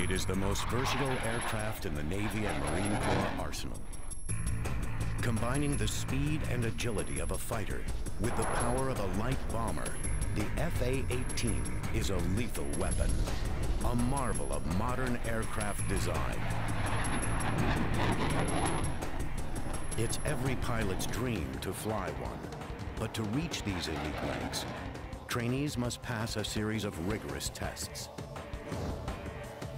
It is the most versatile aircraft in the Navy and Marine Corps arsenal. Combining the speed and agility of a fighter with the power of a light bomber, the FA-18 is a lethal weapon, a marvel of modern aircraft design. It's every pilot's dream to fly one, but to reach these elite ranks, trainees must pass a series of rigorous tests.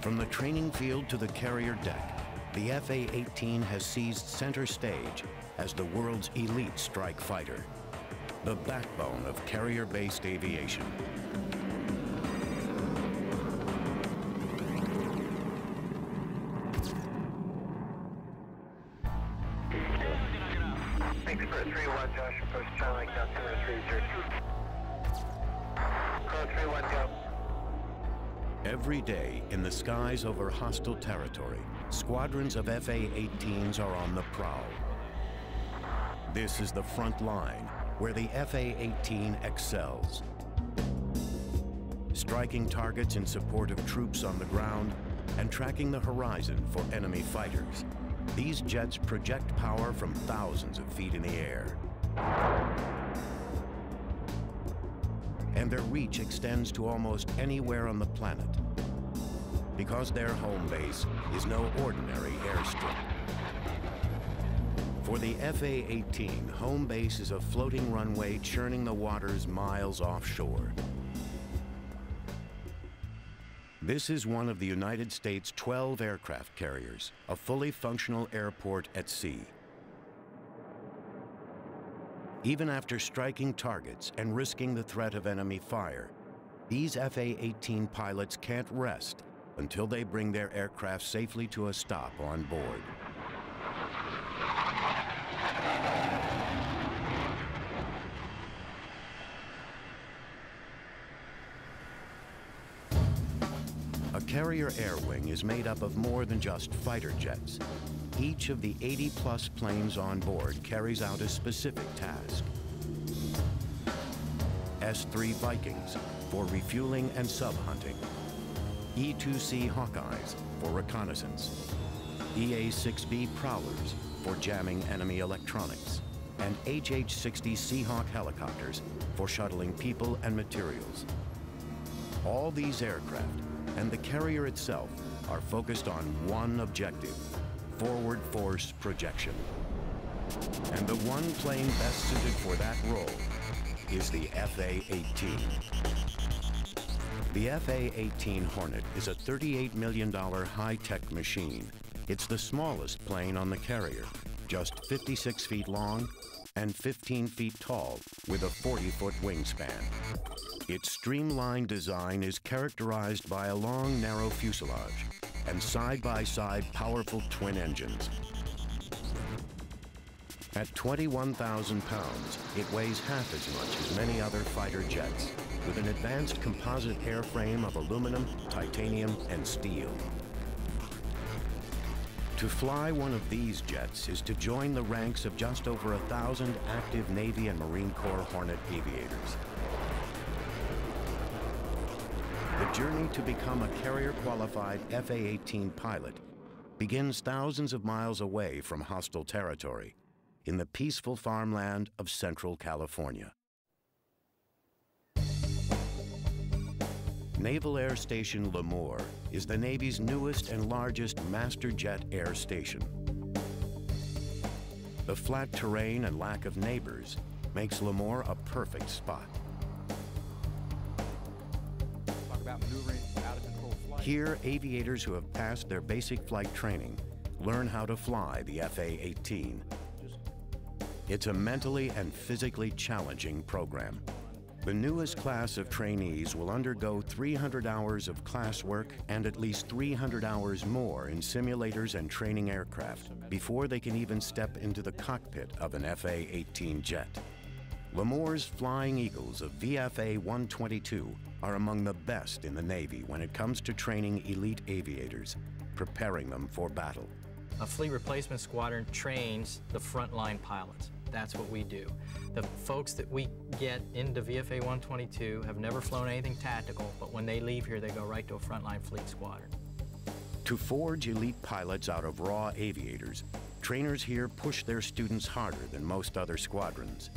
From the training field to the carrier deck, the FA-18 has seized center stage as the world's elite strike fighter, the backbone of carrier-based aviation. Thanks for 3-1, Josh. Approach Charlie, down 2-3, Call 3-1, go. Every day in the skies over hostile territory, squadrons of FA-18s are on the prowl. This is the front line where the FA-18 excels. Striking targets in support of troops on the ground and tracking the horizon for enemy fighters, these jets project power from thousands of feet in the air. And their reach extends to almost anywhere on the planet, because their home base is no ordinary airstrip. For the FA-18, home base is a floating runway churning the waters miles offshore. This is one of the United States' 12 aircraft carriers, a fully functional airport at sea. Even after striking targets and risking the threat of enemy fire, these FA-18 pilots can't rest until they bring their aircraft safely to a stop on board. A carrier air wing is made up of more than just fighter jets. Each of the 80-plus planes on board carries out a specific task. S-3 Vikings for refueling and sub-hunting. E-2C Hawkeyes for reconnaissance. EA-6B Prowlers for jamming enemy electronics. And HH-60 Seahawk helicopters for shuttling people and materials. All these aircraft and the carrier itself are focused on one objective: forward force projection. And the one plane best suited for that role is the FA-18. The FA-18 Hornet is a $38 million high-tech machine. It's the smallest plane on the carrier, just 56 feet long and 15 feet tall with a 40-foot wingspan. Its streamlined design is characterized by a long, narrow fuselage and side-by-side powerful twin engines. At 21,000 pounds, it weighs half as much as many other fighter jets, with an advanced composite airframe of aluminum, titanium, and steel. To fly one of these jets is to join the ranks of just over 1,000 active Navy and Marine Corps Hornet aviators. The journey to become a carrier-qualified FA-18 pilot begins thousands of miles away from hostile territory in the peaceful farmland of Central California. Naval Air Station Lemoore is the Navy's newest and largest master jet air station. The flat terrain and lack of neighbors makes Lemoore a perfect spot. Here, aviators who have passed their basic flight training learn how to fly the FA-18. It's a mentally and physically challenging program. The newest class of trainees will undergo 300 hours of classwork and at least 300 hours more in simulators and training aircraft before they can even step into the cockpit of an FA-18 jet. Lemoore's Flying Eagles of VFA-122 are among the best in the Navy when it comes to training elite aviators, preparing them for battle. A fleet replacement squadron trains the frontline pilots. That's what we do. The folks that we get into VFA 122 have never flown anything tactical, but when they leave here, they go right to a frontline fleet squadron. To forge elite pilots out of raw aviators, trainers here push their students harder than most other squadrons.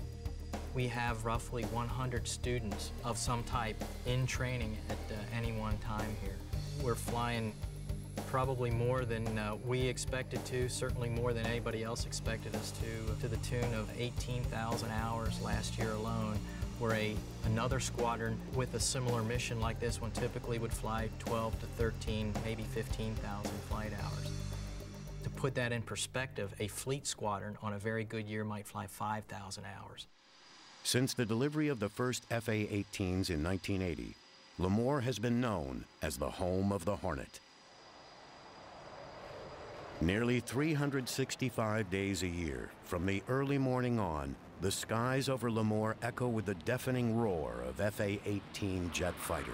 We have roughly 100 students of some type in training at any one time here. We're flying probably more than we expected to, certainly more than anybody else expected us to the tune of 18,000 hours last year alone, where another squadron with a similar mission like this one typically would fly 12 to 13, maybe 15,000 flight hours. To put that in perspective, a fleet squadron on a very good year might fly 5,000 hours. Since the delivery of the first FA-18s in 1980, Lemoore has been known as the home of the Hornet. Nearly 365 days a year, from the early morning on, the skies over Lemoore echo with the deafening roar of FA-18 jet fighters.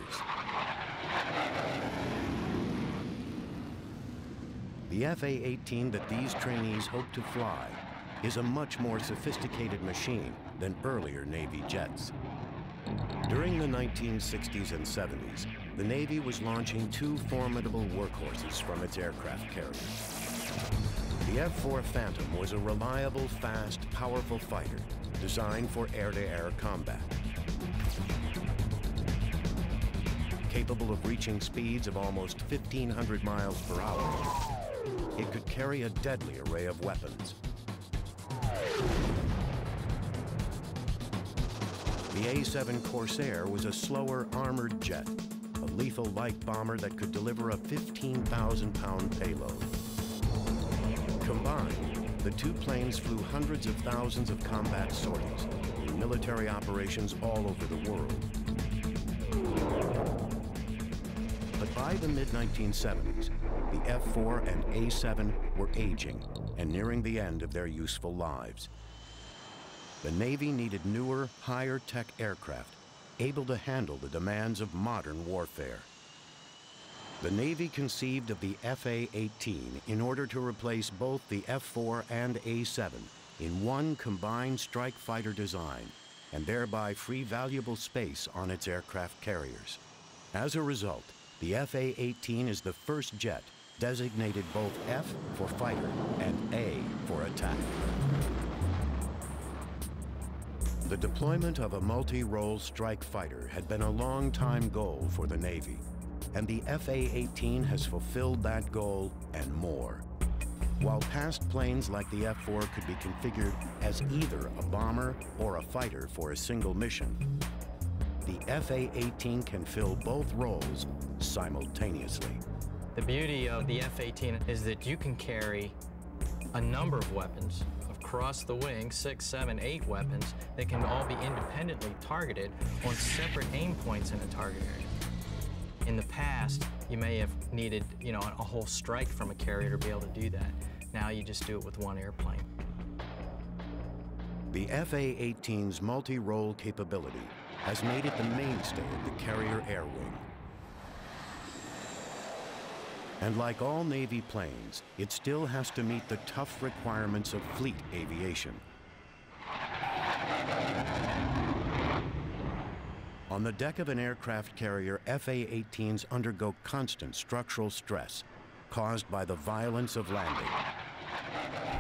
The FA-18 that these trainees hope to fly is a much more sophisticated machine than earlier Navy jets. During the 1960s and 70s, the Navy was launching two formidable workhorses from its aircraft carriers. The F-4 Phantom was a reliable, fast, powerful fighter designed for air-to-air combat. Capable of reaching speeds of almost 1,500 miles per hour, it could carry a deadly array of weapons. The A-7 Corsair was a slower armored jet, a lethal light bomber that could deliver a 15,000-pound payload. Combined, the two planes flew hundreds of thousands of combat sorties in military operations all over the world. But by the mid-1970s, the F-4 and A-7 were aging and nearing the end of their useful lives. The Navy needed newer, higher-tech aircraft able to handle the demands of modern warfare. The Navy conceived of the FA-18 in order to replace both the F-4 and A-7 in one combined strike fighter design and thereby free valuable space on its aircraft carriers. As a result, the FA-18 is the first jet designated both F for fighter and A for attack. The deployment of a multi-role strike fighter had been a long-time goal for the Navy, and the FA-18 has fulfilled that goal and more. While past planes like the F-4 could be configured as either a bomber or a fighter for a single mission, the FA-18 can fill both roles simultaneously. The beauty of the F-18 is that you can carry a number of weapons across the wing, 6, 7, 8 weapons that can all be independently targeted on separate aim points in a target area. In the past, you may have needed, a whole strike from a carrier to be able to do that. Now you just do it with one airplane. The FA-18's multi-role capability has made it the mainstay of the carrier air wing. And like all Navy planes, it still has to meet the tough requirements of fleet aviation. On the deck of an aircraft carrier, FA-18s undergo constant structural stress caused by the violence of landing.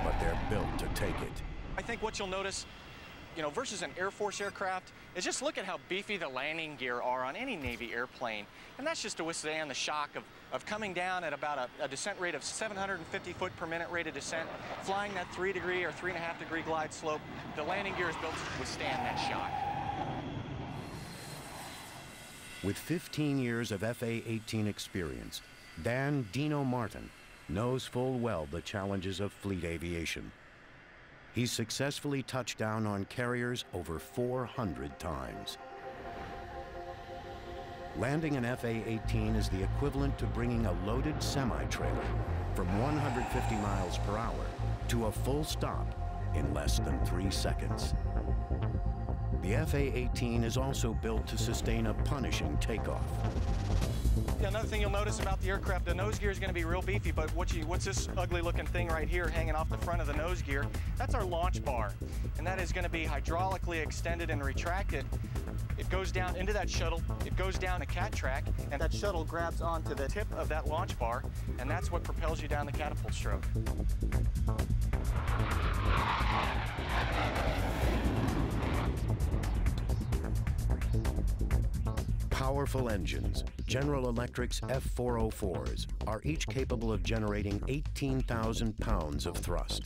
But they're built to take it. I think what you'll notice, versus an Air Force aircraft, is just look at how beefy the landing gear are on any Navy airplane. And that's just to withstand the shock of coming down at about a descent rate of 750 foot per minute rate of descent, flying that 3-degree or 3.5-degree glide slope. The landing gear is built to withstand that shock. With 15 years of FA-18 experience, Dan Dino Martin knows full well the challenges of fleet aviation. He's successfully touched down on carriers over 400 times. Landing an FA-18 is the equivalent to bringing a loaded semi-trailer from 150 miles per hour to a full stop in less than 3 seconds. The FA-18 is also built to sustain a punishing takeoff. Another thing you'll notice about the aircraft, the nose gear is going to be real beefy, but what's this ugly looking thing right here hanging off the front of the nose gear? That's our launch bar, and that is going to be hydraulically extended and retracted. It goes down into that shuttle, it goes down a cat track, and that shuttle grabs onto the tip of that launch bar, and that's what propels you down the catapult stroke. Powerful engines, General Electric's F-404s, are each capable of generating 18,000 pounds of thrust,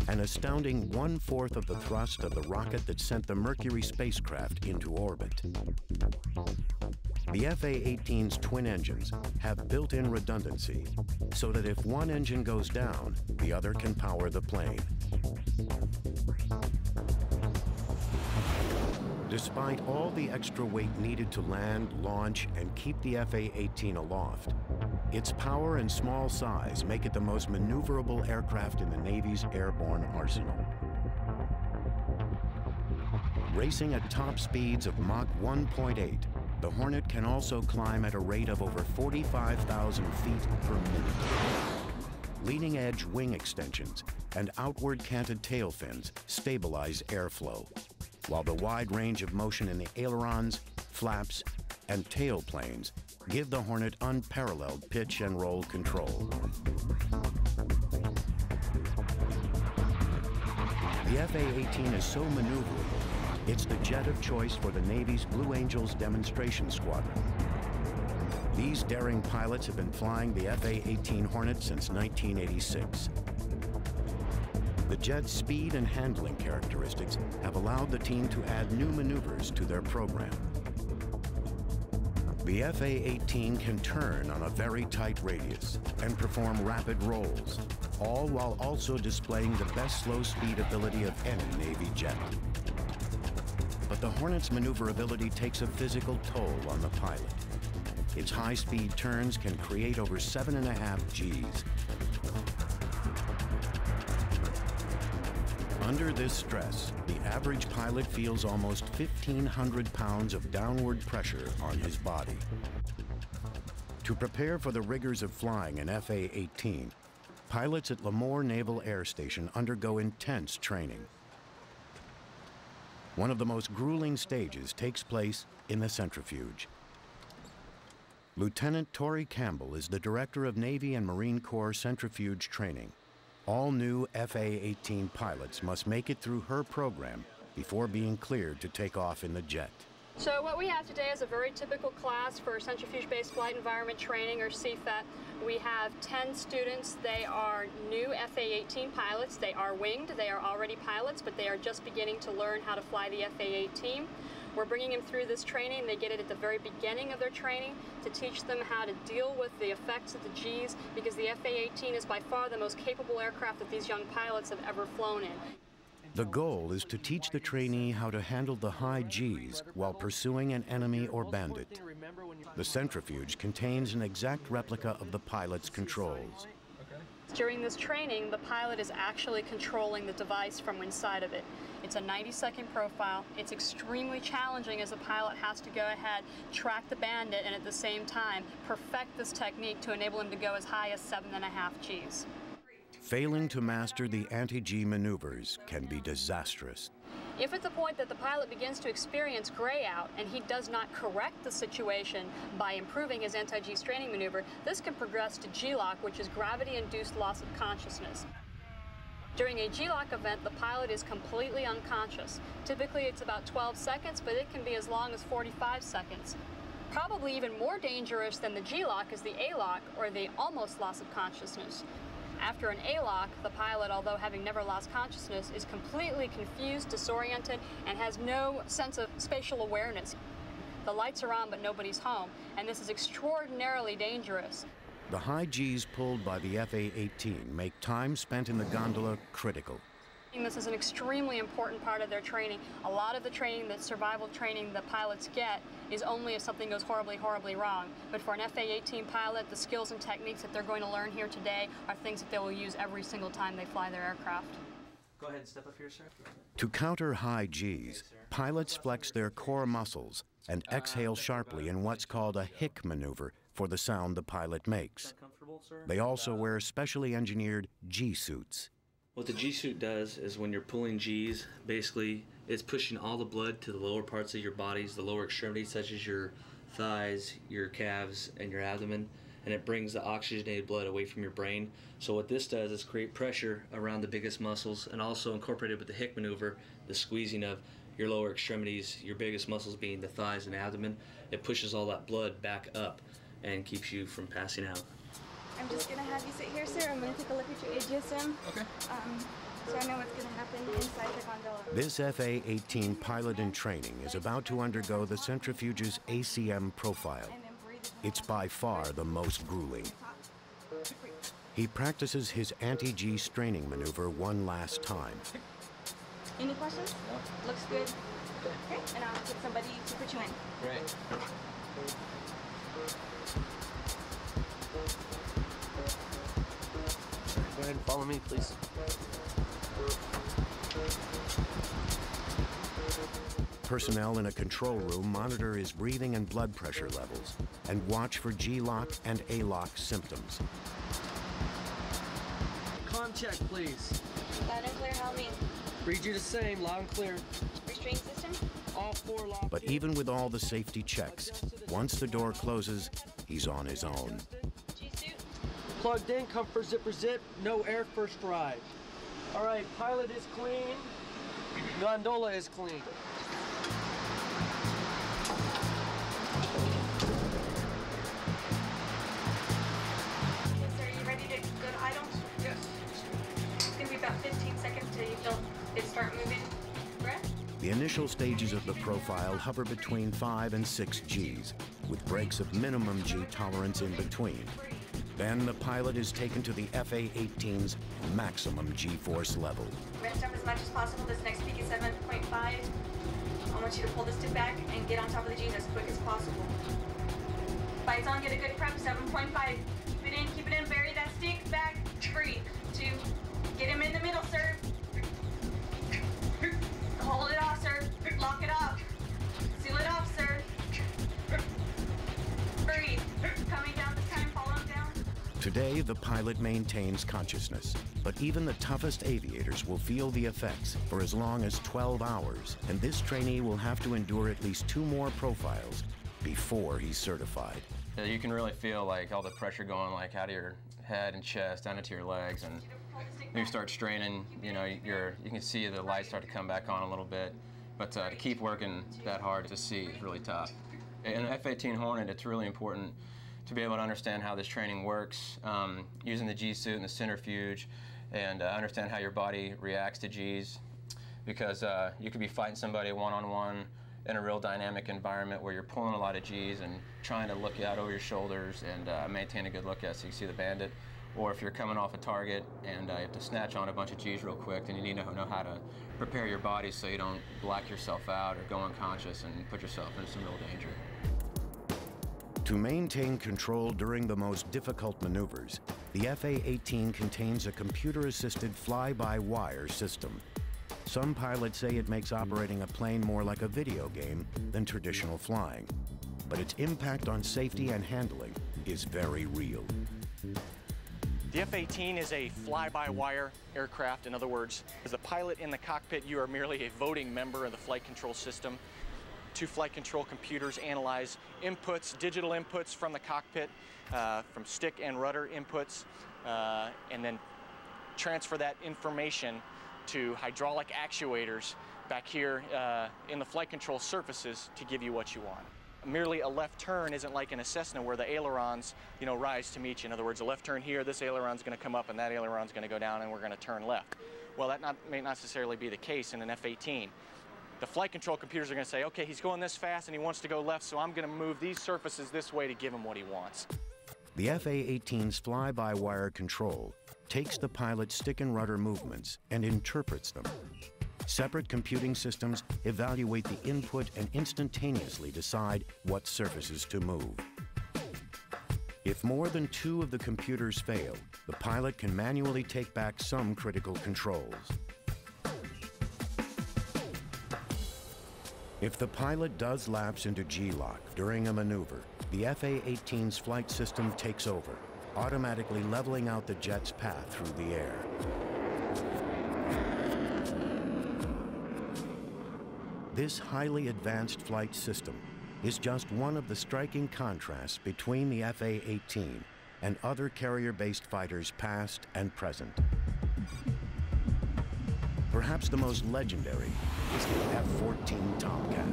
an astounding 1/4 of the thrust of the rocket that sent the Mercury spacecraft into orbit. The FA-18's twin engines have built-in redundancy, so that if one engine goes down, the other can power the plane. Despite all the extra weight needed to land, launch, and keep the FA-18 aloft, its power and small size make it the most maneuverable aircraft in the Navy's airborne arsenal. Racing at top speeds of Mach 1.8, the Hornet can also climb at a rate of over 45,000 feet per minute. Leading-edge wing extensions and outward canted tail fins stabilize airflow, while the wide range of motion in the ailerons, flaps, and tail planes give the Hornet unparalleled pitch and roll control. The FA-18 is so maneuverable, it's the jet of choice for the Navy's Blue Angels demonstration squadron. These daring pilots have been flying the FA-18 Hornet since 1986. The jet's speed and handling characteristics have allowed the team to add new maneuvers to their program. The FA-18 can turn on a very tight radius and perform rapid rolls, all while also displaying the best slow speed ability of any Navy jet. But the Hornet's maneuverability takes a physical toll on the pilot. Its high-speed turns can create over 7.5 Gs. Under this stress, the average pilot feels almost 1,500 pounds of downward pressure on his body. To prepare for the rigors of flying an FA-18, pilots at Lemoore Naval Air Station undergo intense training. One of the most grueling stages takes place in the centrifuge. Lieutenant Tori Campbell is the Director of Navy and Marine Corps Centrifuge Training. All new FA-18 pilots must make it through her program before being cleared to take off in the jet. So what we have today is a very typical class for Centrifuge-Based Flight Environment Training, or CFET. We have 10 students. They are new FA-18 pilots. They are winged. They are already pilots, but they are just beginning to learn how to fly the FA-18. We're bringing them through this training. They get it at the very beginning of their training to teach them how to deal with the effects of the Gs, because the FA-18 is by far the most capable aircraft that these young pilots have ever flown in. The goal is to teach the trainee how to handle the high Gs while pursuing an enemy or bandit. The centrifuge contains an exact replica of the pilot's controls. During this training, the pilot is actually controlling the device from inside of it. It's a 90-second profile. It's extremely challenging, as the pilot has to go ahead, track the bandit, and at the same time perfect this technique to enable him to go as high as 7.5 Gs. Failing to master the anti-G maneuvers can be disastrous. If at the point that the pilot begins to experience gray out and he does not correct the situation by improving his anti-G straining maneuver, this can progress to G-lock, which is gravity-induced loss of consciousness. During a G-lock event, the pilot is completely unconscious. Typically it's about 12 seconds, but it can be as long as 45 seconds. Probably even more dangerous than the G-lock is the A-lock, or the almost loss of consciousness. After an A-lock, the pilot, although having never lost consciousness, is completely confused, disoriented, and has no sense of spatial awareness. The lights are on, but nobody's home, and this is extraordinarily dangerous. The high Gs pulled by the FA-18 make time spent in the gondola critical. This is an extremely important part of their training. A lot of the training, the survival training the pilots get, is only if something goes horribly, horribly wrong. But for an FA-18 pilot, the skills and techniques that they're going to learn here today are things that they will use every single time they fly their aircraft. Go ahead and step up here, sir. To counter high Gs, pilots flex their core muscles and exhale sharply in what's called a hic maneuver for the sound the pilot makes. They also wear specially engineered G-suits. What the G-suit does is when you're pulling G's, basically it's pushing all the blood to the lower parts of your bodies, the lower extremities such as your thighs, your calves, and your abdomen, and it brings the oxygenated blood away from your brain. So what this does is create pressure around the biggest muscles, and also incorporated with the Hick maneuver, the squeezing of your lower extremities, your biggest muscles being the thighs and abdomen. It pushes all that blood back up and keeps you from passing out. I'm just going to have you sit here, sir. I'm going to take a look at your AGSM. Okay. So I know what's going to happen inside the gondola. This FA-18 pilot in training is about to undergo the centrifuge's ACM profile. It's by far the most grueling. He practices his anti-G straining maneuver one last time. Any questions? No. Looks good. Okay, and I'll get somebody to put you in. Great. Go ahead and follow me, please. Personnel in a control room monitor his breathing and blood pressure levels and watch for G-lock and A-lock symptoms. Comm check, please. Loud and clear, how me? Read you the same, loud and clear. Restraint system? All 4 locked. But even with all the safety checks, once the door closes, he's on his own. G-suit? Plugged in, comfort zipper zip, no air first ride. All right, pilot is clean. Gondola is clean. Sir, are you ready to go to idle? Yes. It's going to be about 15 seconds till you feel it start moving. Breath? The initial stages of the profile hover between 5 and 6 Gs, with breaks of minimum G tolerance in between. Then the pilot is taken to the FA-18's maximum G-force level. Rest up as much as possible. This next peak is 7.5. I want you to pull the stick back and get on top of the G's as quick as possible. Bites on, get a good prep, 7.5. Keep it in, bury that stick, back, 3, 2. Get him in the middle, sir. Hold it off, sir. Lock it off. Seal it off, sir. Breathe. Coming down this time, follow him down. Today, the pilot maintains consciousness, but even the toughest aviators will feel the effects for as long as 12 hours, and this trainee will have to endure at least 2 more profiles before he's certified. You can really feel like all the pressure going like out of your head and chest down into your legs, and you start straining, you know, you can see the lights start to come back on a little bit, but to keep working that hard to see is really tough. In an F-18 Hornet, it's really important to be able to understand how this training works, using the G-suit and the centrifuge, and understand how your body reacts to Gs, because you could be fighting somebody one-on-one in a real dynamic environment where you're pulling a lot of Gs and trying to look out over your shoulders and maintain a good look at so you see the bandit. Or if you're coming off a target and you have to snatch on a bunch of Gs real quick, then you need to know how to prepare your body so you don't black yourself out or go unconscious and put yourself in some real danger. To maintain control during the most difficult maneuvers, the FA-18 contains a computer-assisted fly-by-wire system. Some pilots say it makes operating a plane more like a video game than traditional flying, but its impact on safety and handling is very real. The F-18 is a fly-by-wire aircraft. In other words, as a pilot in the cockpit, you are merely a voting member of the flight control system. 2 flight control computers analyze inputs, digital inputs from the cockpit, from stick and rudder inputs, and then transfer that information to hydraulic actuators back here in the flight control surfaces to give you what you want. Merely a left turn isn't like in a Cessna where the ailerons, you know, rise to meet you. In other words, a left turn here, this aileron's going to come up and that aileron's going to go down and we're going to turn left. Well, that may not necessarily be the case in an F-18. The flight control computers are going to say, okay, he's going this fast and he wants to go left, so I'm going to move these surfaces this way to give him what he wants. The FA-18's fly-by-wire control takes the pilot's stick and rudder movements and interprets them. Separate computing systems evaluate the input and instantaneously decide what surfaces to move. If more than 2 of the computers fail, the pilot can manually take back some critical controls. If the pilot does lapse into G-lock during a maneuver, the FA-18's flight system takes over, automatically leveling out the jet's path through the air. This highly advanced flight system is just one of the striking contrasts between the FA-18 and other carrier-based fighters past and present. Perhaps the most legendary is the F-14 Tomcat.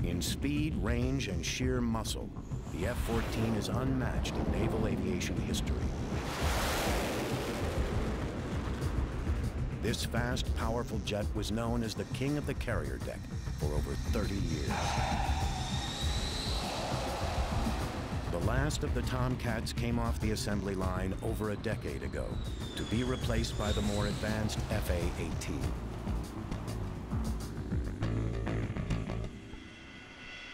In speed, range, and sheer muscle, the F-14 is unmatched in naval aviation history. This fast, powerful jet was known as the king of the carrier deck for over 30 years. The last of the Tomcats came off the assembly line over a decade ago to be replaced by the more advanced FA-18.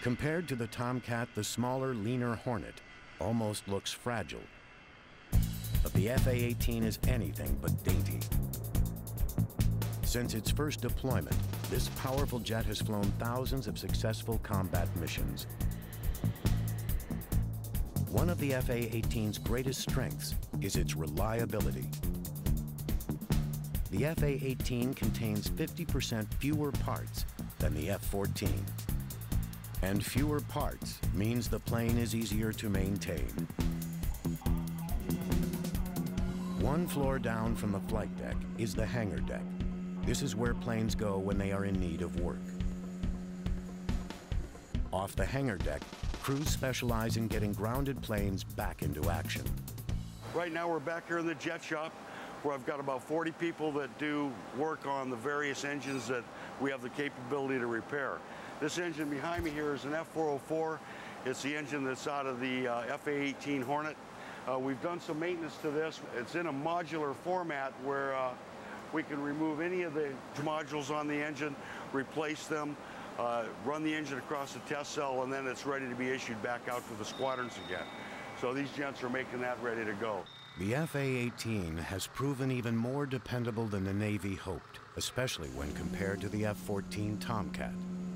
Compared to the Tomcat, the smaller, leaner Hornet almost looks fragile. But the FA-18 is anything but dainty. Since its first deployment, this powerful jet has flown thousands of successful combat missions. One of the FA-18's greatest strengths is its reliability. The FA-18 contains 50% fewer parts than the F-14. And fewer parts means the plane is easier to maintain. One floor down from the flight deck is the hangar deck. This is where planes go when they are in need of work. Off the hangar deck, crews specialize in getting grounded planes back into action. Right now we're back here in the jet shop where I've got about 40 people that do work on the various engines that we have the capability to repair. This engine behind me here is an F-404. It's the engine that's out of the FA-18 Hornet. We've done some maintenance to this. It's in a modular format where we can remove any of the modules on the engine, replace them, run the engine across the test cell, and then it's ready to be issued back out to the squadrons again. So these gents are making that ready to go. The FA-18 has proven even more dependable than the Navy hoped, especially when compared to the F-14 Tomcat.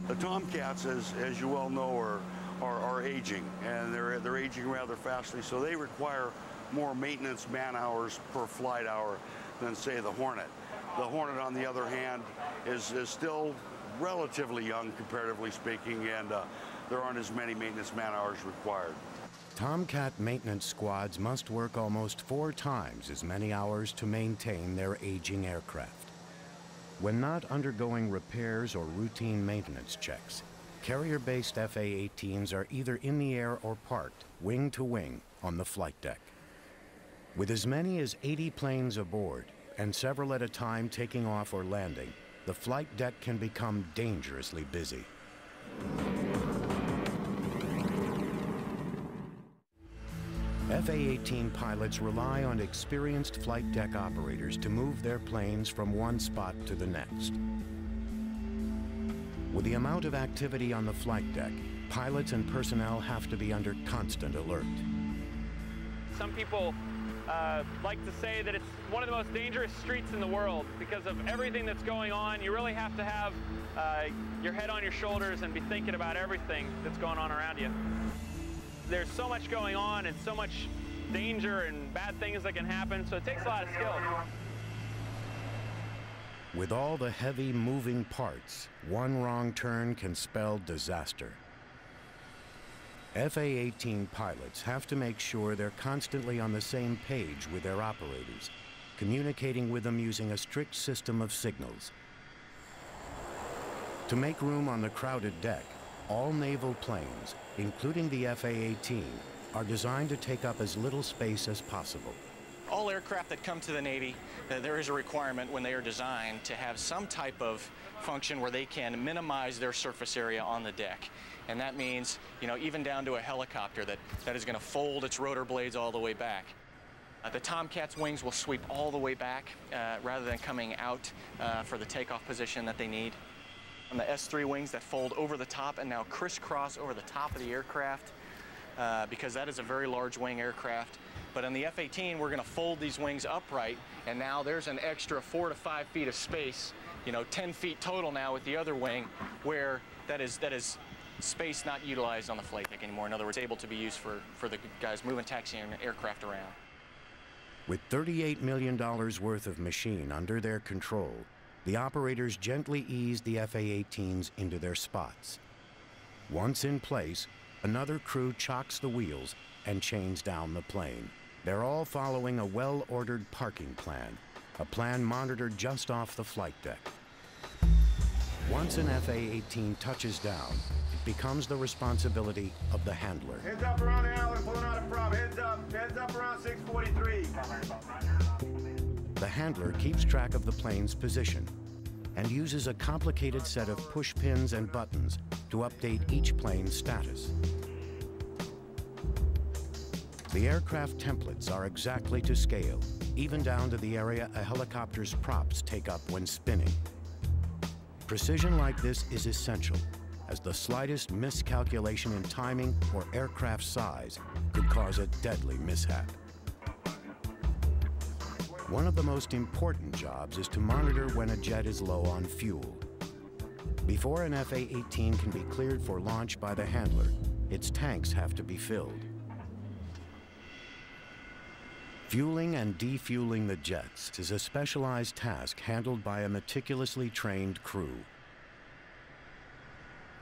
The Tomcats, as you well know, are aging, and they're aging rather fastly, so they require more maintenance man-hours per flight hour than, say, the Hornet. The Hornet, on the other hand, is still relatively young, comparatively speaking, and there aren't as many maintenance man-hours required. Tomcat maintenance squads must work almost 4 times as many hours to maintain their aging aircraft. When not undergoing repairs or routine maintenance checks, carrier-based FA-18s are either in the air or parked, wing to wing, on the flight deck. With as many as 80 planes aboard, and several at a time taking off or landing, the flight deck can become dangerously busy. FA-18 pilots rely on experienced flight deck operators to move their planes from one spot to the next. With the amount of activity on the flight deck, pilots and personnel have to be under constant alert. Some people like to say that it's one of the most dangerous streets in the world because of everything that's going on. You really have to have your head on your shoulders and be thinking about everything that's going on around you. There's so much going on and so much danger and bad things that can happen, so it takes a lot of skill. With all the heavy moving parts, one wrong turn can spell disaster. FA-18 pilots have to make sure they're constantly on the same page with their operators, communicating with them using a strict system of signals. To make room on the crowded deck, all naval planes, including the FA-18, are designed to take up as little space as possible. All aircraft that come to the Navy, there is a requirement when they are designed to have some type of function where they can minimize their surface area on the deck. And that means, even down to a helicopter that is going to fold its rotor blades all the way back. The Tomcat's wings will sweep all the way back rather than coming out for the takeoff position that they need. On the S3 wings that fold over the top and now crisscross over the top of the aircraft because that is a very large wing aircraft. But on the F-18, we're going to fold these wings upright, and now there's an extra 4 to 5 feet of space you know, 10 feet total now with the other wing, where that is space not utilized on the flight deck anymore. In other words, able to be used for the guys moving taxiing aircraft around. With $38 million worth of machine under their control, the operators gently ease the FA-18s into their spots. Once in place, another crew chocks the wheels and chains down the plane. They're all following a well-ordered parking plan, a plan monitored just off the flight deck. Once an FA-18 touches down, it becomes the responsibility of the handler. Heads up around the island, pulling out a prop. Heads up around 643. The handler keeps track of the plane's position and uses a complicated set of push pins and buttons to update each plane's status. The aircraft templates are exactly to scale, even down to the area a helicopter's props take up when spinning. Precision like this is essential, as the slightest miscalculation in timing or aircraft size could cause a deadly mishap. One of the most important jobs is to monitor when a jet is low on fuel. Before an FA-18 can be cleared for launch by the handler, its tanks have to be filled. Fueling and defueling the jets is a specialized task handled by a meticulously trained crew.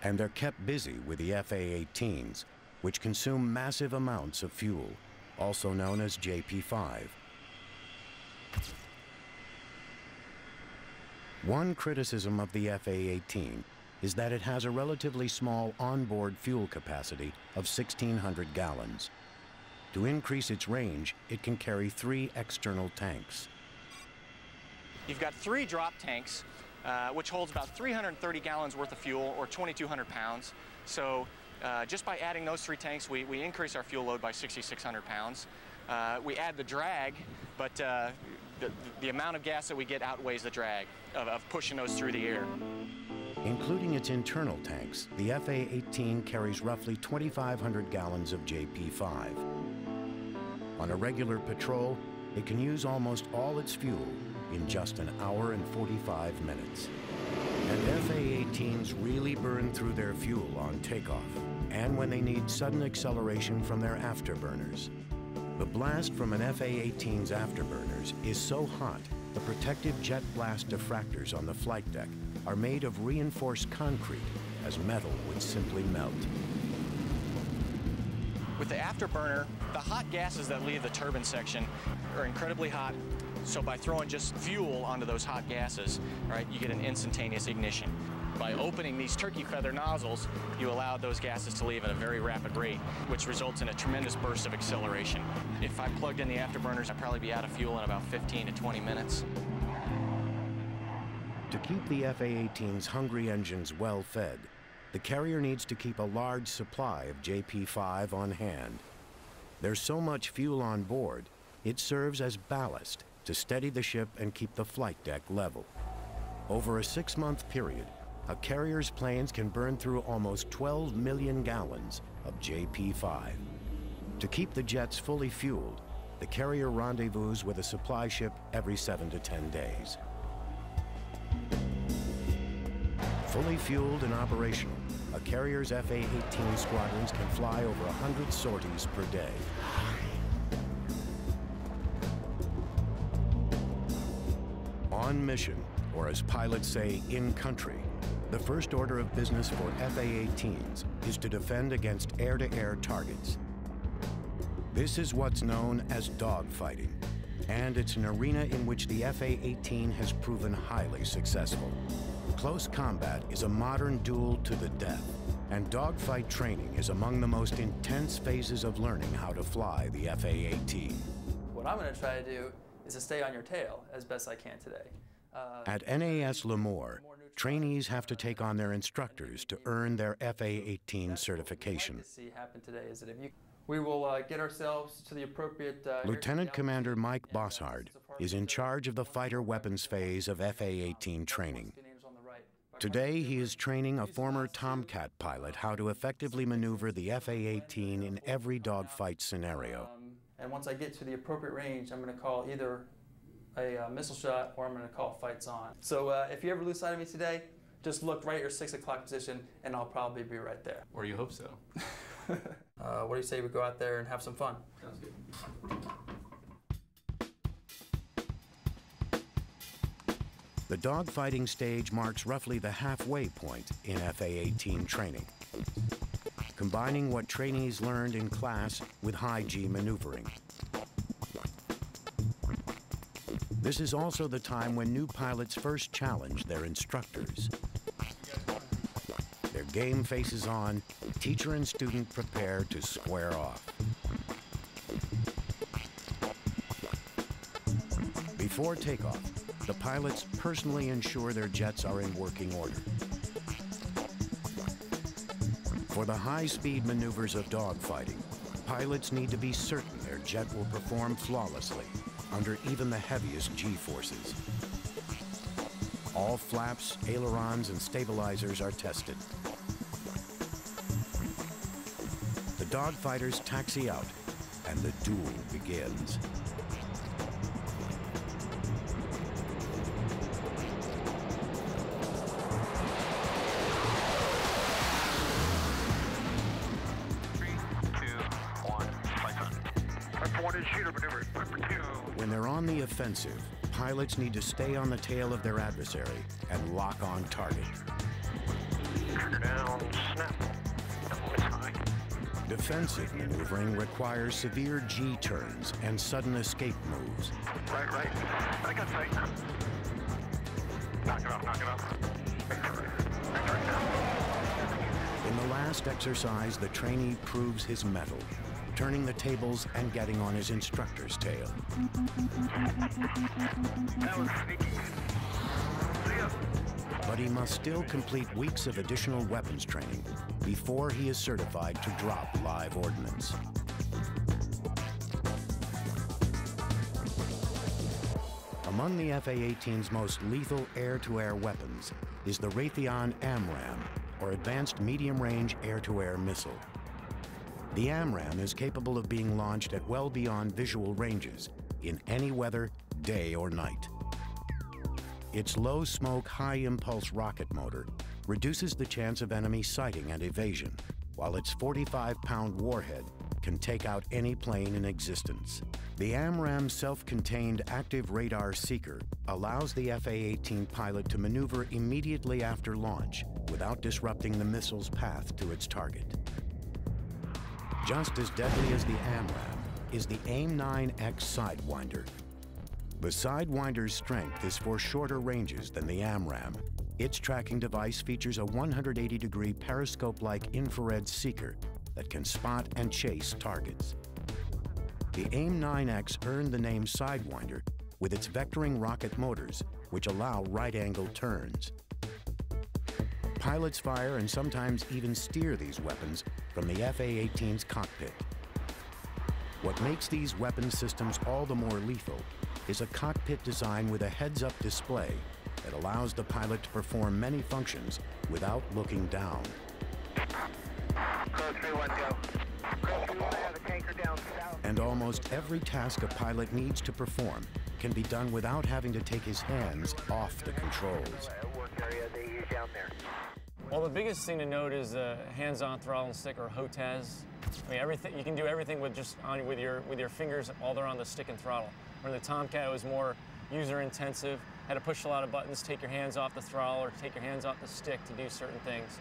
And they're kept busy with the FA-18s, which consume massive amounts of fuel, also known as JP5. One criticism of the FA-18 is that it has a relatively small onboard fuel capacity of 1,600 gallons. To increase its range, it can carry 3 external tanks. You've got 3 drop tanks, which holds about 330 gallons worth of fuel, or 2,200 pounds. So just by adding those 3 tanks, we increase our fuel load by 6,600 pounds. We add the drag, but the amount of gas that we get outweighs the drag of pushing those through the air. Including its internal tanks, the FA-18 carries roughly 2,500 gallons of JP5. On a regular patrol, it can use almost all its fuel in just an hour and 45 minutes. And FA-18s really burn through their fuel on takeoff, and when they need sudden acceleration from their afterburners. The blast from an FA-18's afterburners is so hot, the protective jet blast diffractors on the flight deck are made of reinforced concrete, as metal would simply melt. With the afterburner, the hot gases that leave the turbine section are incredibly hot. So by throwing just fuel onto those hot gases, right, you get an instantaneous ignition. By opening these turkey feather nozzles, you allow those gases to leave at a very rapid rate, which results in a tremendous burst of acceleration. If I plugged in the afterburners, I'd probably be out of fuel in about 15 to 20 minutes. To keep the FA-18's hungry engines well fed, the carrier needs to keep a large supply of JP5 on hand. There's so much fuel on board, it serves as ballast to steady the ship and keep the flight deck level. Over a 6-month period, a carrier's planes can burn through almost 12 million gallons of JP5. To keep the jets fully fueled, the carrier rendezvous with a supply ship every 7 to 10 days. Fully fueled and operational, a carrier's FA-18 squadrons can fly over 100 sorties per day. On mission, or as pilots say, in country, the first order of business for FA-18s is to defend against air-to-air targets. This is what's known as dogfighting, and it's an arena in which the FA-18 has proven highly successful. Close combat is a modern duel to the death, and dogfight training is among the most intense phases of learning how to fly the FA-18. What I'm going to try to do is to stay on your tail as best I can today. At NAS Lemoore, trainees have to take on their instructors to earn their FA-18 certification. We will get ourselves to the appropriate... Lieutenant Commander Mike Bossard is in charge of the fighter weapons phase of FA-18 training. Today, he is training a former Tomcat pilot how to effectively maneuver the FA-18 in every dogfight scenario. And once I get to the appropriate range, I'm going to call either a missile shot, or I'm going to call fights on. So if you ever lose sight of me today, just look right at your 6 o'clock position, and I'll probably be right there. Or you hope so. What do you say we go out there and have some fun? Sounds good. The dogfighting stage marks roughly the halfway point in FA-18 training, combining what trainees learned in class with high-G maneuvering. This is also the time when new pilots first challenge their instructors. Their game faces on, teacher and student prepare to square off. Before takeoff, the pilots personally ensure their jets are in working order. For the high-speed maneuvers of dogfighting, pilots need to be certain their jet will perform flawlessly under even the heaviest G-forces. All flaps, ailerons, and stabilizers are tested. The dogfighters taxi out, and the duel begins. When they're on the offensive, pilots need to stay on the tail of their adversary and lock on target. Trigger down, snap. It's high. Defensive maneuvering requires severe G-turns and sudden escape moves. Right. I got sight. Knock it off. In the last exercise, the trainee proves his mettle, turning the tables and getting on his instructor's tail. That was sneaky. See ya. But he must still complete weeks of additional weapons training before he is certified to drop live ordnance. Among the FA-18's most lethal air-to-air weapons is the Raytheon AMRAAM, or Advanced Medium-Range Air-to-Air Missile. The AMRAAM is capable of being launched at well beyond visual ranges, in any weather, day or night. Its low-smoke, high-impulse rocket motor reduces the chance of enemy sighting and evasion, while its 45-pound warhead can take out any plane in existence. The AMRAAM's self-contained active radar seeker allows the FA-18 pilot to maneuver immediately after launch without disrupting the missile's path to its target. Just as deadly as the AMRAAM is the AIM-9X Sidewinder. The Sidewinder's strength is for shorter ranges than the AMRAAM. Its tracking device features a 180-degree periscope-like infrared seeker that can spot and chase targets. The AIM-9X earned the name Sidewinder with its vectoring rocket motors, which allow right-angle turns. Pilots fire and sometimes even steer these weapons from the FA-18's cockpit. What makes these weapon systems all the more lethal is a cockpit design with a heads-up display that allows the pilot to perform many functions without looking down. Code 3-1, go. Code 3-1, I have a tanker down south. And almost every task a pilot needs to perform can be done without having to take his hands off the controls. Work area they use down there. Well, the biggest thing to note is hands-on throttle and stick, or HOTAS. I mean, everything you can do everything with just with your fingers while they're on the stick and throttle. Where the Tomcat was more user-intensive, had to push a lot of buttons, take your hands off the throttle, or take your hands off the stick to do certain things.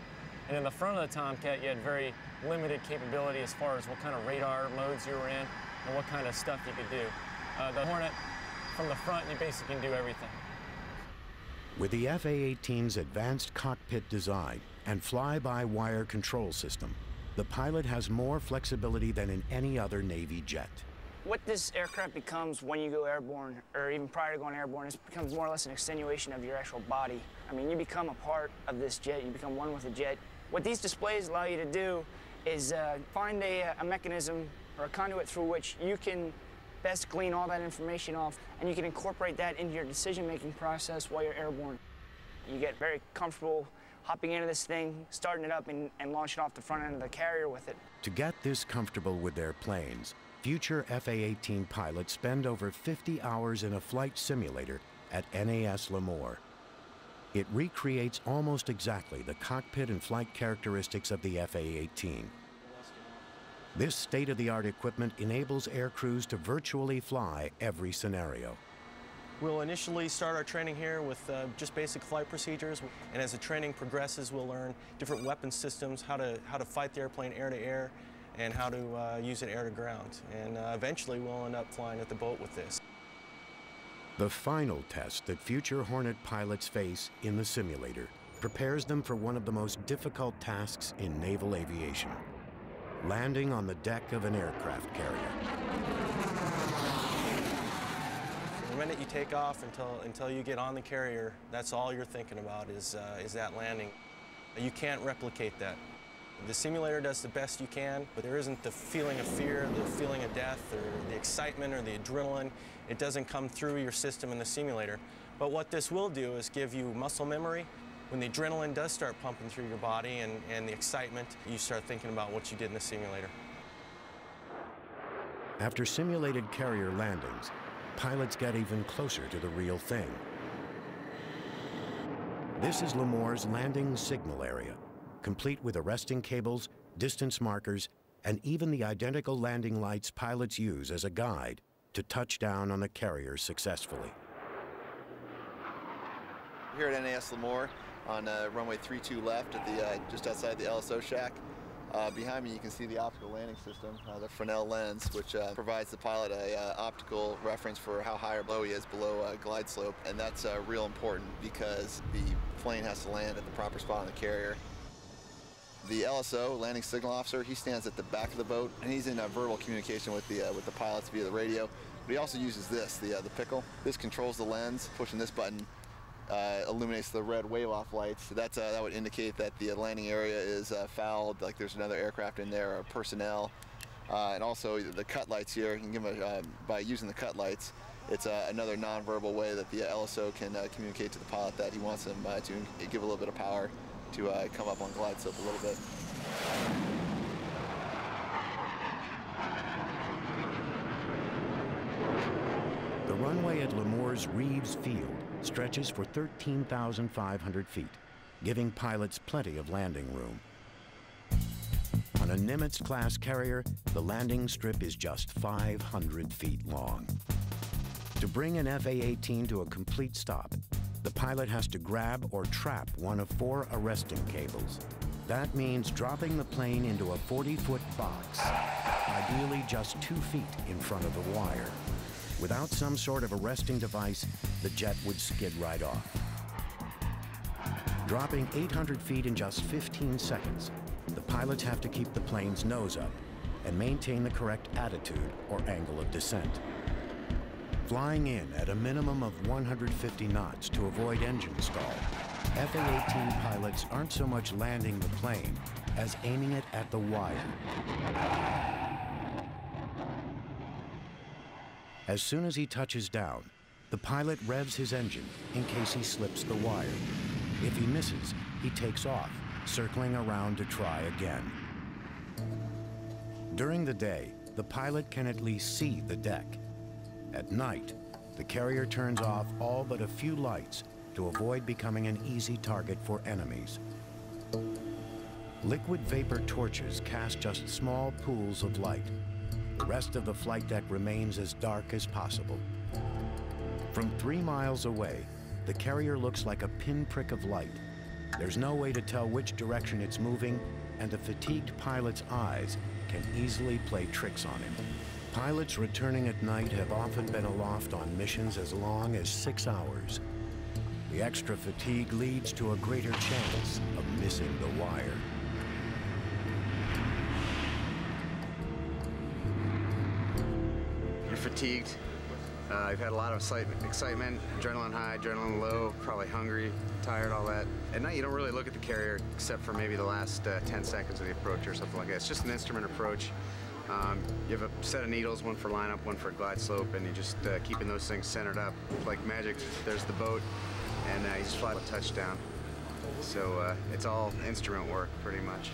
And in the front of the Tomcat, you had very limited capability as far as what kind of radar modes you were in and what kind of stuff you could do. The Hornet, from the front, you basically can do everything. With the FA-18's advanced cockpit design and fly-by-wire control system, the pilot has more flexibility than in any other Navy jet. What this aircraft becomes when you go airborne, or even prior to going airborne, it becomes more or less an extenuation of your actual body. I mean, you become a part of this jet, you become one with the jet. What these displays allow you to do is find a mechanism or a conduit through which you can best glean all that information off, and you can incorporate that into your decision-making process while you're airborne. You get very comfortable hopping into this thing, starting it up, and launching off the front end of the carrier with it. To get this comfortable with their planes, future FA-18 pilots spend over 50 hours in a flight simulator at NAS Lemoore. It recreates almost exactly the cockpit and flight characteristics of the FA-18. This state-of-the-art equipment enables air crews to virtually fly every scenario. We'll initially start our training here with just basic flight procedures, and as the training progresses, we'll learn different weapon systems, how to fight the airplane air-to-air, and how to use it air-to-ground. And eventually, we'll end up flying at the boat with this. The final test that future Hornet pilots face in the simulator prepares them for one of the most difficult tasks in naval aviation: landing on the deck of an aircraft carrier. The minute you take off until you get on the carrier, that's all you're thinking about is that landing. You can't replicate that. The simulator does the best you can, but there isn't the feeling of fear, the feeling of death, or the excitement, or the adrenaline. It doesn't come through your system in the simulator. But what this will do is give you muscle memory. When the adrenaline does start pumping through your body and the excitement, you start thinking about what you did in the simulator. After simulated carrier landings, pilots get even closer to the real thing. This is Lemoore's landing signal area, complete with arresting cables, distance markers, and even the identical landing lights pilots use as a guide to touch down on the carrier successfully. Here at NAS Lemoore on runway 32 left at the just outside the LSO shack. Behind me you can see the optical landing system, the Fresnel lens, which provides the pilot a optical reference for how high or low he is below glide slope, and that's real important because the plane has to land at the proper spot on the carrier. The LSO, landing signal officer, he stands at the back of the boat, and he's in verbal communication with the pilots via the radio. But he also uses this, the pickle. This controls the lens. Pushing this button illuminates the red wave-off lights. So that would indicate that the landing area is fouled, like there's another aircraft in there, or personnel. And also the cut lights here, you can give them by using the cut lights, it's another non-verbal way that the LSO can communicate to the pilot that he wants them to give a little bit of power to come up on glide slope a little bit. The runway at Lemoore's Reeves Field stretches for 13,500 feet, giving pilots plenty of landing room. On a Nimitz-class carrier, the landing strip is just 500 feet long. To bring an FA-18 to a complete stop, the pilot has to grab or trap one of 4 arresting cables. That means dropping the plane into a 40-foot box, ideally just 2 feet in front of the wire. Without some sort of arresting device, the jet would skid right off. Dropping 800 feet in just 15 seconds, the pilots have to keep the plane's nose up and maintain the correct attitude or angle of descent. Flying in at a minimum of 150 knots to avoid engine stall, FA-18 pilots aren't so much landing the plane as aiming it at the wire. As soon as he touches down, the pilot revs his engine in case he slips the wire. If he misses, he takes off, circling around to try again. During the day, the pilot can at least see the deck. At night, the carrier turns off all but a few lights to avoid becoming an easy target for enemies. Liquid vapor torches cast just small pools of light. The rest of the flight deck remains as dark as possible. From 3 miles away, the carrier looks like a pinprick of light. There's no way to tell which direction it's moving, and a fatigued pilot's eyes can easily play tricks on him. Pilots returning at night have often been aloft on missions as long as 6 hours. The extra fatigue leads to a greater chance of missing the wire. You're fatigued. You've had a lot of excitement, adrenaline high, adrenaline low, probably hungry, tired, all that. At night, you don't really look at the carrier except for maybe the last 10 seconds of the approach or something like that. It's just an instrument approach. You have a set of needles, one for lineup, one for glide slope, and you're just keeping those things centered up. Like magic, there's the boat, and you just fly a touchdown. So it's all instrument work, pretty much.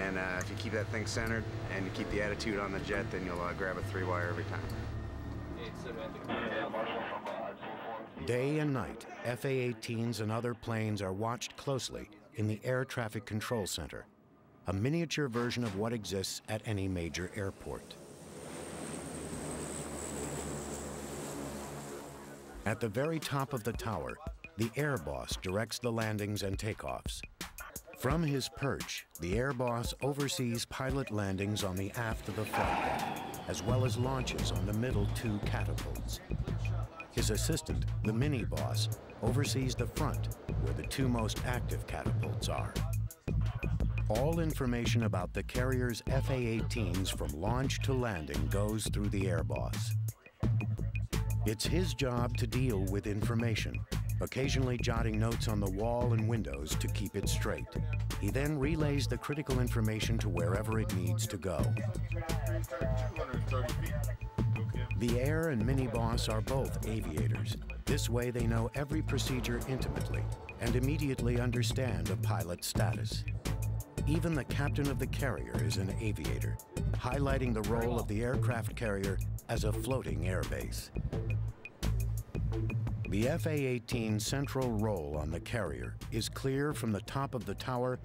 And if you keep that thing centered and you keep the attitude on the jet, then you'll grab a 3-wire every time. Day and night, FA-18s and other planes are watched closely in the Air Traffic Control Center, a miniature version of what exists at any major airport. At the very top of the tower, the air boss directs the landings and takeoffs. From his perch, the air boss oversees pilot landings on the aft of the flight deck, as well as launches on the middle 2 catapults. His assistant, the mini boss, oversees the front, where the 2 most active catapults are. All information about the carrier's FA-18s from launch to landing goes through the air boss. It's his job to deal with information, occasionally jotting notes on the wall and windows to keep it straight. He then relays the critical information to wherever it needs to go. The air and mini boss are both aviators. This way they know every procedure intimately and immediately understand a pilot's status. Even the captain of the carrier is an aviator, highlighting the role of the aircraft carrier as a floating airbase. The FA-18's central role on the carrier is clear from the top of the tower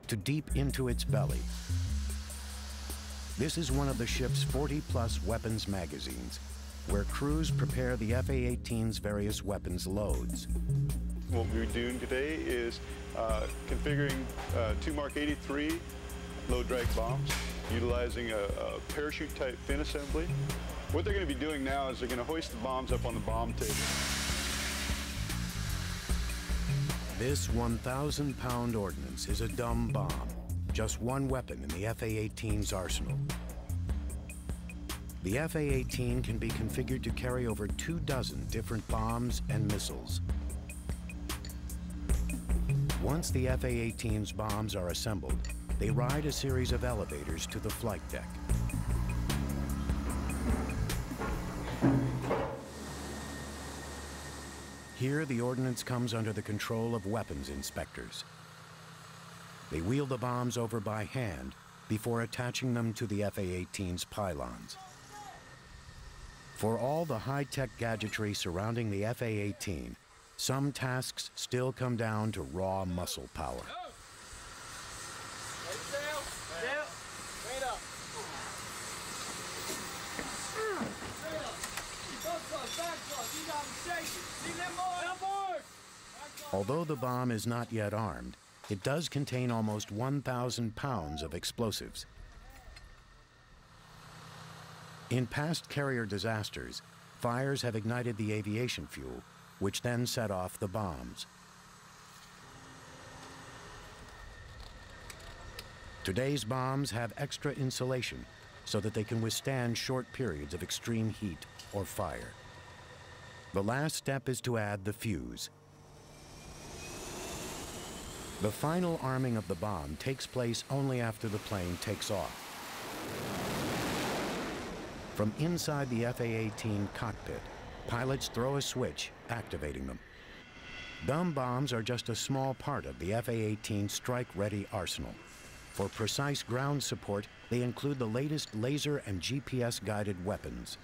to deep into its belly. This is one of the ship's 40-plus weapons magazines, where crews prepare the FA-18's various weapons loads. What we're doing today is configuring 2 Mark 83 low-drag bombs, utilizing a parachute-type fin assembly. What they're going to be doing now is they're going to hoist the bombs up on the bomb table. This 1,000-pound ordnance is a dumb bomb, just one weapon in the FA-18's arsenal. The FA-18 can be configured to carry over 24 different bombs and missiles. Once the FA-18's bombs are assembled, they ride a series of elevators to the flight deck. Here, the ordnance comes under the control of weapons inspectors. They wheel the bombs over by hand before attaching them to the FA-18's pylons. For all the high-tech gadgetry surrounding the FA-18, some tasks still come down to raw muscle power. Although the bomb is not yet armed, it does contain almost 1,000 pounds of explosives. In past carrier disasters, fires have ignited the aviation fuel, which then set off the bombs. Today's bombs have extra insulation so that they can withstand short periods of extreme heat or fire. The last step is to add the fuse. The final arming of the bomb takes place only after the plane takes off. From inside the FA-18 cockpit, pilots throw a switch, activating them. Dumb bombs are just a small part of the FA-18 strike-ready arsenal. For precise ground support, they include the latest laser and GPS-guided weapons.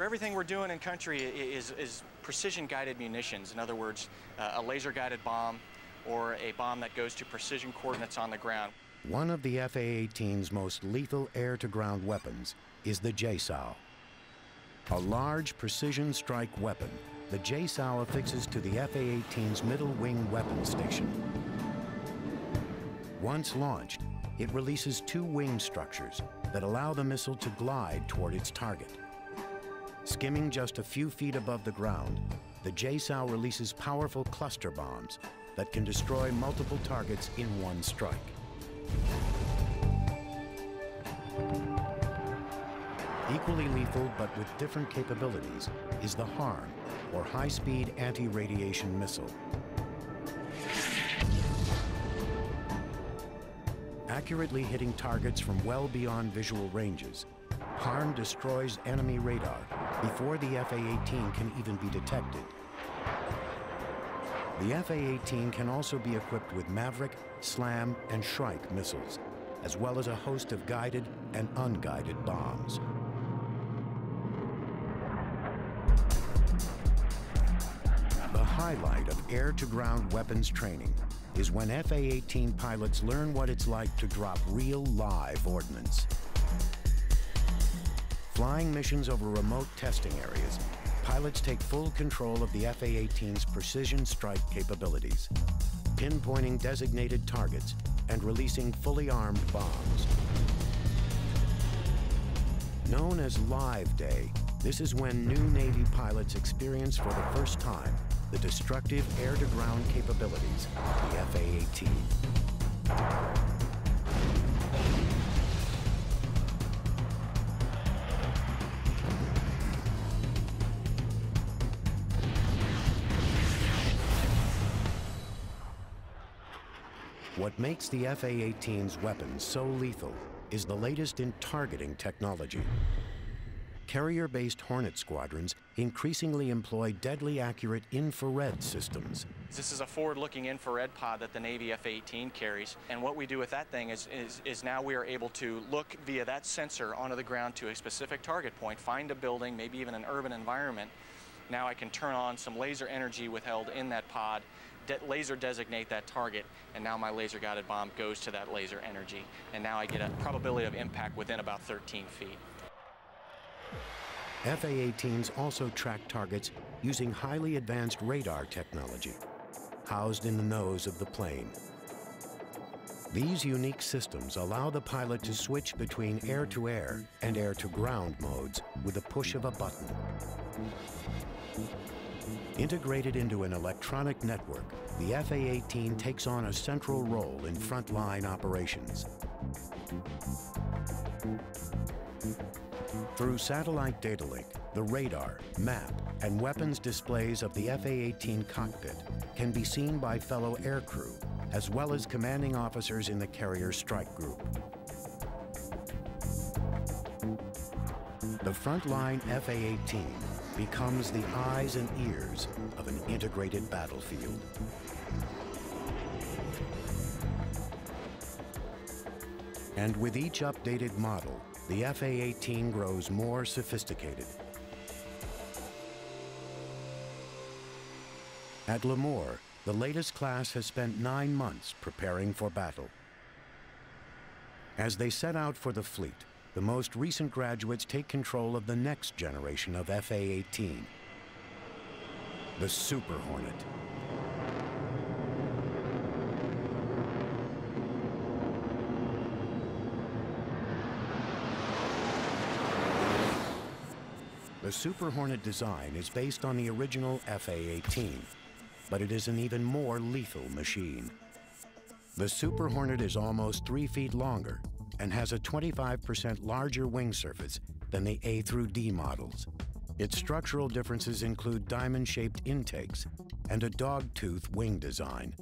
Everything we're doing in country is precision-guided munitions. In other words, a laser-guided bomb or a bomb that goes to precision coordinates on the ground. One of the FA-18's most lethal air-to-ground weapons is the JSOW. A large precision strike weapon, the JSOW affixes to the FA-18's middle wing weapon station. Once launched, it releases 2 wing structures that allow the missile to glide toward its target. Skimming just a few feet above the ground, the JSOW releases powerful cluster bombs that can destroy multiple targets in one strike. Equally lethal, but with different capabilities, is the HARM, or High-Speed Anti-Radiation Missile. Accurately hitting targets from well beyond visual ranges, HARM destroys enemy radar before the FA-18 can even be detected. The FA-18 can also be equipped with Maverick, SLAM, and Shrike missiles. as well as a host of guided and unguided bombs. The highlight of air-to-ground weapons training is when FA-18 pilots learn what it's like to drop real live ordnance. Flying missions over remote testing areas, pilots take full control of the FA-18's precision strike capabilities, pinpointing designated targets and releasing fully armed bombs. Known as Live Day, this is when new Navy pilots experience for the first time the destructive air-to-ground capabilities of the FA-18. What makes the FA-18's weapons so lethal is the latest in targeting technology. Carrier-based Hornet squadrons increasingly employ deadly accurate infrared systems. This is a forward-looking infrared pod that the Navy F-18 carries, and what we do with that thing is now we are able to look via that sensor onto the ground to a specific target point, find a building, maybe even an urban environment. Now I can turn on some laser energy withheld in that pod, laser designate that target, and now my laser-guided bomb goes to that laser energy, and now I get a probability of impact within about 13 feet. FA-18s also track targets using highly advanced radar technology, housed in the nose of the plane. These unique systems allow the pilot to switch between air-to-air and air-to-ground modes with the push of a button. Integrated into an electronic network, the FA-18 takes on a central role in frontline operations. Through satellite data link, the radar, map, and weapons displays of the FA-18 cockpit can be seen by fellow aircrew, as well as commanding officers in the carrier strike group. The frontline FA-18 becomes the eyes and ears of an integrated battlefield. And with each updated model, the FA-18 grows more sophisticated. At Lemoore, the latest class has spent 9 months preparing for battle. As they set out for the fleet, the most recent graduates take control of the next generation of FA-18, the Super Hornet. The Super Hornet design is based on the original FA-18, but it is an even more lethal machine. The Super Hornet is almost 3 feet longer and has a 25% larger wing surface than the A through D models. Its structural differences include diamond-shaped intakes and a dog-tooth wing design.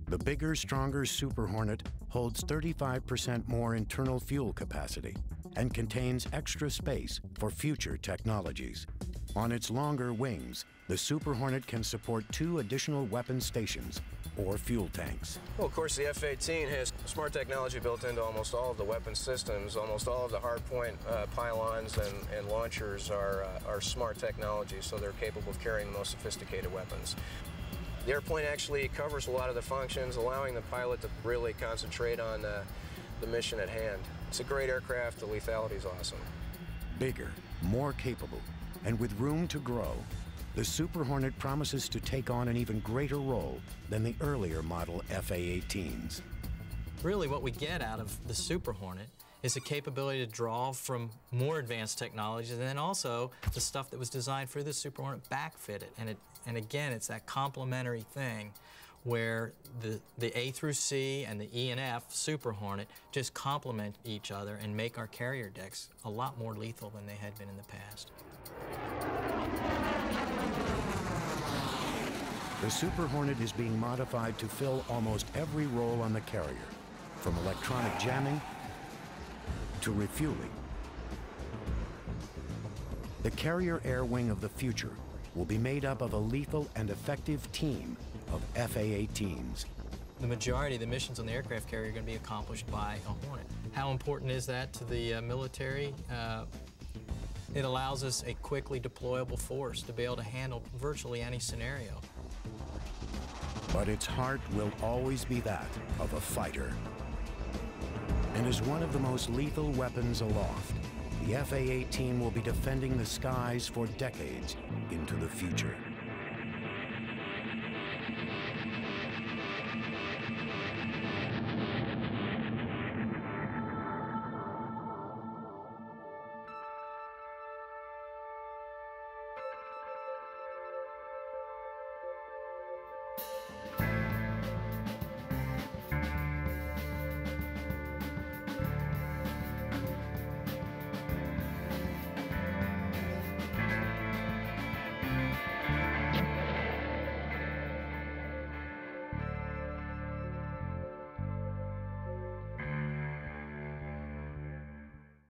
The bigger, stronger Super Hornet holds 35% more internal fuel capacity and contains extra space for future technologies. On its longer wings, the Super Hornet can support 2 additional weapon stations or fuel tanks. Well, of course, the F-18 has smart technology built into almost all of the weapon systems. Almost all of the hardpoint pylons and launchers are smart technology, so they're capable of carrying the most sophisticated weapons. The airplane actually covers a lot of the functions, allowing the pilot to really concentrate on the mission at hand. It's a great aircraft. The lethality is awesome. Bigger, more capable, and with room to grow, the Super Hornet promises to take on an even greater role than the earlier model FA-18s. Really what we get out of the Super Hornet is the capability to draw from more advanced technologies, and then also the stuff that was designed for the Super Hornet backfitted. And again, it's that complementary thing where the A through C and the E and F Super Hornet just complement each other and make our carrier decks a lot more lethal than they had been in the past. The Super Hornet is being modified to fill almost every role on the carrier, from electronic jamming to refueling. The carrier air wing of the future will be made up of a lethal and effective team of FA-18s. The majority of the missions on the aircraft carrier are going to be accomplished by a Hornet. How important is that to the military? It allows us a quickly deployable force to be able to handle virtually any scenario. But its heart will always be that of a fighter. And as one of the most lethal weapons aloft, the FA-18 will be defending the skies for decades into the future.